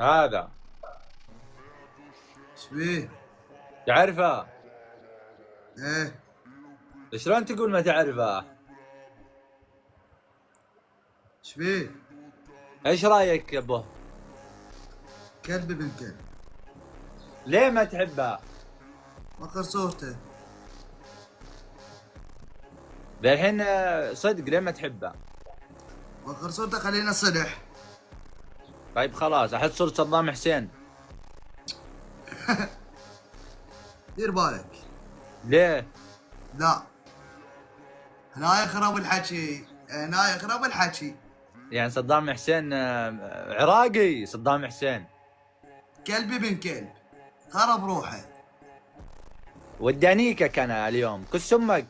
هذا ايش بيه؟ تعرفه؟ ايه. شلون تقول ما تعرفه؟ ايش بيه؟ ايش رايك يا ابو؟ كلب ابن كلب. ليه ما تحبه؟ وخر صورته. للحين صدق ليه ما تحبه؟ وخر صورته خلينا صلح. طيب خلاص احط صورة صدام حسين. دير بالك. ليه؟ لا، هنا يخرب الحكي، هنا يخرب الحكي. يعني صدام حسين عراقي صدام حسين. كلب ابن كلب خرب روحه. ودانيكك انا اليوم كل سمك.